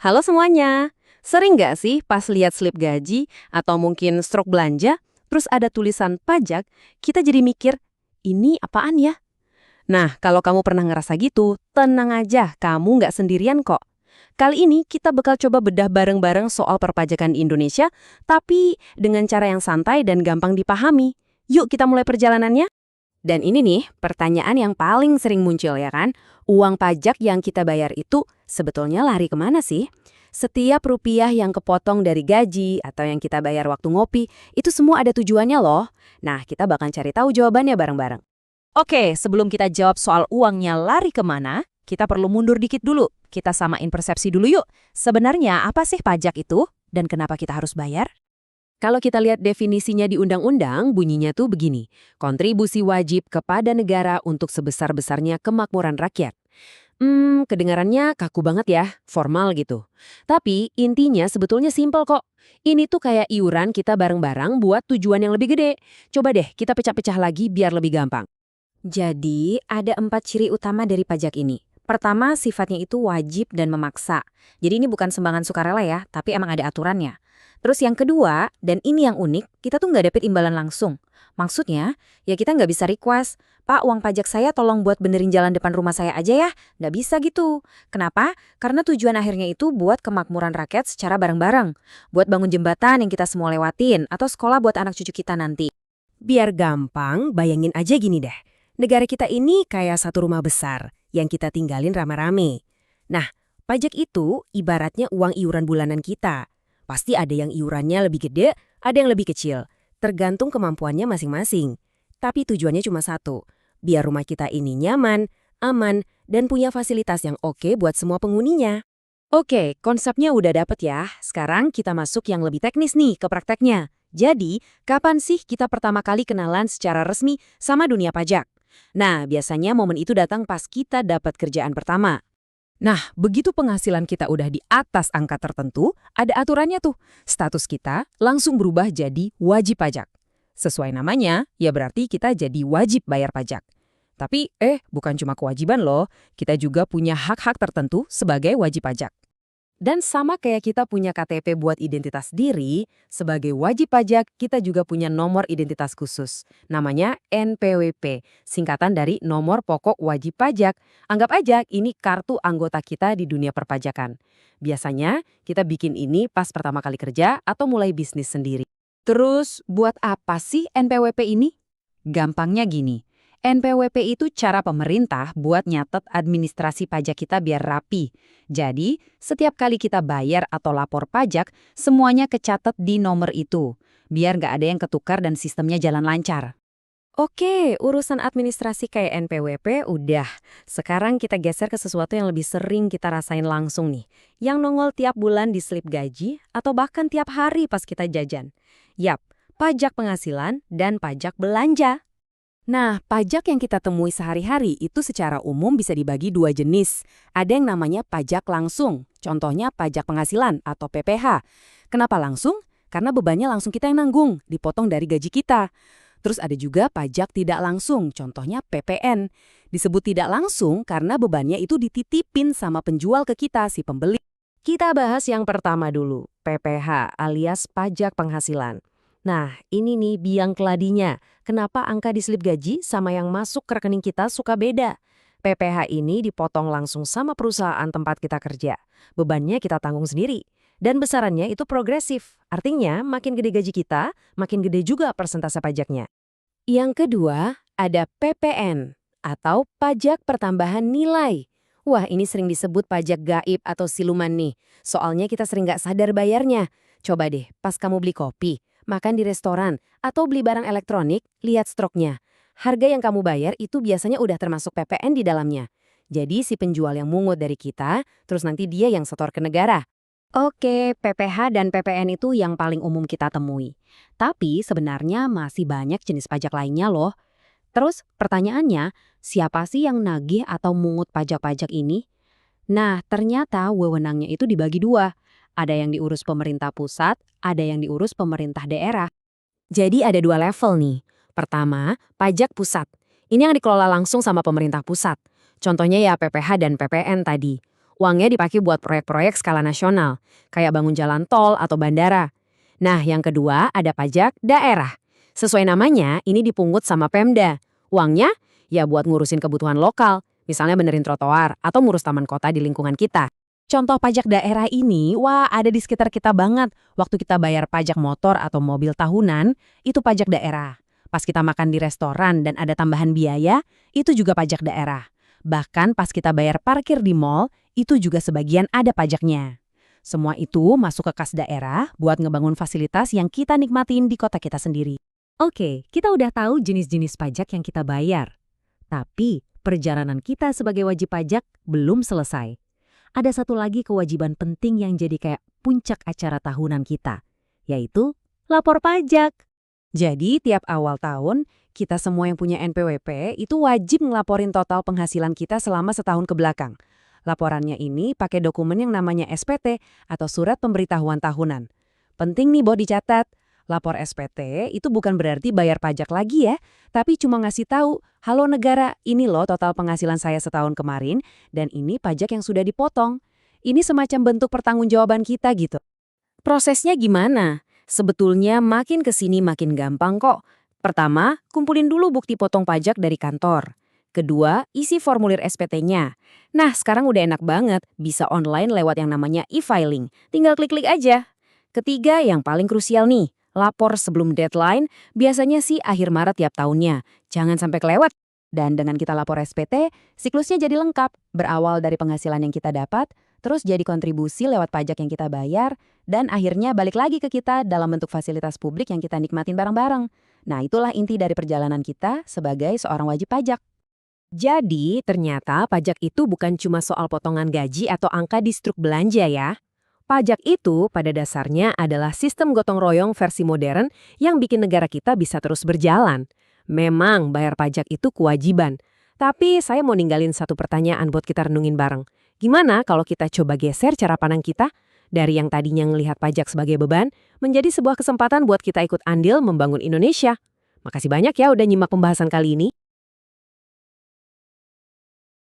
Halo semuanya, sering nggak sih pas lihat slip gaji atau mungkin strok belanja, terus ada tulisan pajak, kita jadi mikir, ini apaan ya? Nah, kalau kamu pernah ngerasa gitu, tenang aja, kamu nggak sendirian kok. Kali ini kita bakal coba bedah bareng-bareng soal perpajakan di Indonesia, tapi dengan cara yang santai dan gampang dipahami. Yuk kita mulai perjalanannya. Dan ini nih, pertanyaan yang paling sering muncul ya kan? Uang pajak yang kita bayar itu sebetulnya lari kemana sih? Setiap rupiah yang kepotong dari gaji atau yang kita bayar waktu ngopi, itu semua ada tujuannya loh. Nah, kita bakal cari tahu jawabannya bareng-bareng. Oke, sebelum kita jawab soal uangnya lari kemana, kita perlu mundur dikit dulu. Kita samain persepsi dulu yuk. Sebenarnya apa sih pajak itu? Dan kenapa kita harus bayar? Kalau kita lihat definisinya di undang-undang, bunyinya tuh begini. Kontribusi wajib kepada negara untuk sebesar-besarnya kemakmuran rakyat. Kedengarannya kaku banget ya, formal gitu. Tapi intinya sebetulnya simpel kok. Ini tuh kayak iuran kita bareng-bareng buat tujuan yang lebih gede. Coba deh kita pecah-pecah lagi biar lebih gampang. Jadi, ada 4 ciri utama dari pajak ini. Pertama, sifatnya itu wajib dan memaksa. Jadi ini bukan sembarangan sukarela ya, tapi emang ada aturannya. Terus yang kedua, dan ini yang unik, kita tuh nggak dapet imbalan langsung. Maksudnya, ya kita nggak bisa request, Pak, uang pajak saya tolong buat benerin jalan depan rumah saya aja ya. Nggak bisa gitu. Kenapa? Karena tujuan akhirnya itu buat kemakmuran rakyat secara bareng-bareng. Buat bangun jembatan yang kita semua lewatin, atau sekolah buat anak cucu kita nanti. Biar gampang, bayangin aja gini deh. Negara kita ini kayak satu rumah besar yang kita tinggalin rame-rame. Nah, pajak itu ibaratnya uang iuran bulanan kita. Pasti ada yang iurannya lebih gede, ada yang lebih kecil. Tergantung kemampuannya masing-masing. Tapi tujuannya cuma satu, biar rumah kita ini nyaman, aman, dan punya fasilitas yang oke buat semua penghuninya. Oke, konsepnya udah dapet ya. Sekarang kita masuk yang lebih teknis nih ke prakteknya. Jadi, kapan sih kita pertama kali kenalan secara resmi sama dunia pajak? Nah, biasanya momen itu datang pas kita dapat kerjaan pertama. Nah, begitu penghasilan kita udah di atas angka tertentu, ada aturannya tuh. Status kita langsung berubah jadi wajib pajak. Sesuai namanya, ya berarti kita jadi wajib bayar pajak. Tapi, bukan cuma kewajiban loh, kita juga punya hak-hak tertentu sebagai wajib pajak. Dan sama kayak kita punya KTP buat identitas diri, sebagai wajib pajak kita juga punya nomor identitas khusus. Namanya NPWP, singkatan dari nomor pokok wajib pajak. Anggap aja ini kartu anggota kita di dunia perpajakan. Biasanya kita bikin ini pas pertama kali kerja atau mulai bisnis sendiri. Terus buat apa sih NPWP ini? Gampangnya gini. NPWP itu cara pemerintah buat nyatet administrasi pajak kita biar rapi. Jadi, setiap kali kita bayar atau lapor pajak, semuanya kecatat di nomor itu. Biar nggak ada yang ketukar dan sistemnya jalan lancar. Oke, urusan administrasi kayak NPWP udah. Sekarang kita geser ke sesuatu yang lebih sering kita rasain langsung nih. Yang nongol tiap bulan di slip gaji atau bahkan tiap hari pas kita jajan. Yap, pajak penghasilan dan pajak belanja. Nah, pajak yang kita temui sehari-hari itu secara umum bisa dibagi dua jenis. Ada yang namanya pajak langsung, contohnya pajak penghasilan atau PPH. Kenapa langsung? Karena bebannya langsung kita yang nanggung, dipotong dari gaji kita. Terus ada juga pajak tidak langsung, contohnya PPN. Disebut tidak langsung karena bebannya itu dititipin sama penjual ke kita, si pembeli. Kita bahas yang pertama dulu, PPH alias pajak penghasilan. Nah, ini nih biang keladinya. Kenapa angka di slip gaji sama yang masuk ke rekening kita suka beda? PPH ini dipotong langsung sama perusahaan tempat kita kerja. Bebannya kita tanggung sendiri. Dan besarannya itu progresif. Artinya, makin gede gaji kita, makin gede juga persentase pajaknya. Yang kedua, ada PPN atau pajak pertambahan nilai. Wah, ini sering disebut pajak gaib atau siluman nih. Soalnya kita sering nggak sadar bayarnya. Coba deh, pas kamu beli kopi, makan di restoran, atau beli barang elektronik, lihat struknya. Harga yang kamu bayar itu biasanya udah termasuk PPN di dalamnya. Jadi si penjual yang mungut dari kita, terus nanti dia yang setor ke negara. Oke, PPH dan PPN itu yang paling umum kita temui. Tapi sebenarnya masih banyak jenis pajak lainnya loh. Terus pertanyaannya, siapa sih yang nagih atau mungut pajak-pajak ini? Nah, ternyata wewenangnya itu dibagi dua. Ada yang diurus pemerintah pusat, ada yang diurus pemerintah daerah. Jadi ada dua level nih. Pertama, pajak pusat. Ini yang dikelola langsung sama pemerintah pusat. Contohnya ya PPH dan PPN tadi. Uangnya dipakai buat proyek-proyek skala nasional, kayak bangun jalan tol atau bandara. Nah, yang kedua ada pajak daerah. Sesuai namanya, ini dipungut sama Pemda. Uangnya ya buat ngurusin kebutuhan lokal, misalnya benerin trotoar atau ngurus taman kota di lingkungan kita. Contoh pajak daerah ini, wah ada di sekitar kita banget. Waktu kita bayar pajak motor atau mobil tahunan, itu pajak daerah. Pas kita makan di restoran dan ada tambahan biaya, itu juga pajak daerah. Bahkan pas kita bayar parkir di mall, itu juga sebagian ada pajaknya. Semua itu masuk ke kas daerah buat ngebangun fasilitas yang kita nikmatin di kota kita sendiri. Oke, kita udah tahu jenis-jenis pajak yang kita bayar. Tapi perjalanan kita sebagai wajib pajak belum selesai. Ada satu lagi kewajiban penting yang jadi kayak puncak acara tahunan kita, yaitu lapor pajak. Jadi tiap awal tahun, kita semua yang punya NPWP itu wajib ngelaporin total penghasilan kita selama setahun ke belakang. Laporannya ini pakai dokumen yang namanya SPT atau Surat Pemberitahuan Tahunan. Penting nih buat dicatat, lapor SPT itu bukan berarti bayar pajak lagi ya, tapi cuma ngasih tahu, halo negara, ini loh total penghasilan saya setahun kemarin, dan ini pajak yang sudah dipotong. Ini semacam bentuk pertanggungjawaban kita gitu. Prosesnya gimana? Sebetulnya makin kesini makin gampang kok. Pertama, kumpulin dulu bukti potong pajak dari kantor. Kedua, isi formulir SPT-nya. Nah, sekarang udah enak banget, bisa online lewat yang namanya e-filing. Tinggal klik-klik aja. Ketiga, yang paling krusial nih, lapor sebelum deadline, biasanya sih akhir Maret tiap tahunnya. Jangan sampai kelewat. Dan dengan kita lapor SPT, siklusnya jadi lengkap. Berawal dari penghasilan yang kita dapat, terus jadi kontribusi lewat pajak yang kita bayar, dan akhirnya balik lagi ke kita dalam bentuk fasilitas publik yang kita nikmatin bareng-bareng. Nah, itulah inti dari perjalanan kita sebagai seorang wajib pajak. Jadi, ternyata pajak itu bukan cuma soal potongan gaji atau angka di struk belanja ya. Pajak itu pada dasarnya adalah sistem gotong royong versi modern yang bikin negara kita bisa terus berjalan. Memang bayar pajak itu kewajiban. Tapi saya mau ninggalin satu pertanyaan buat kita renungin bareng. Gimana kalau kita coba geser cara pandang kita? Dari yang tadinya ngelihat pajak sebagai beban, menjadi sebuah kesempatan buat kita ikut andil membangun Indonesia. Makasih banyak ya udah nyimak pembahasan kali ini.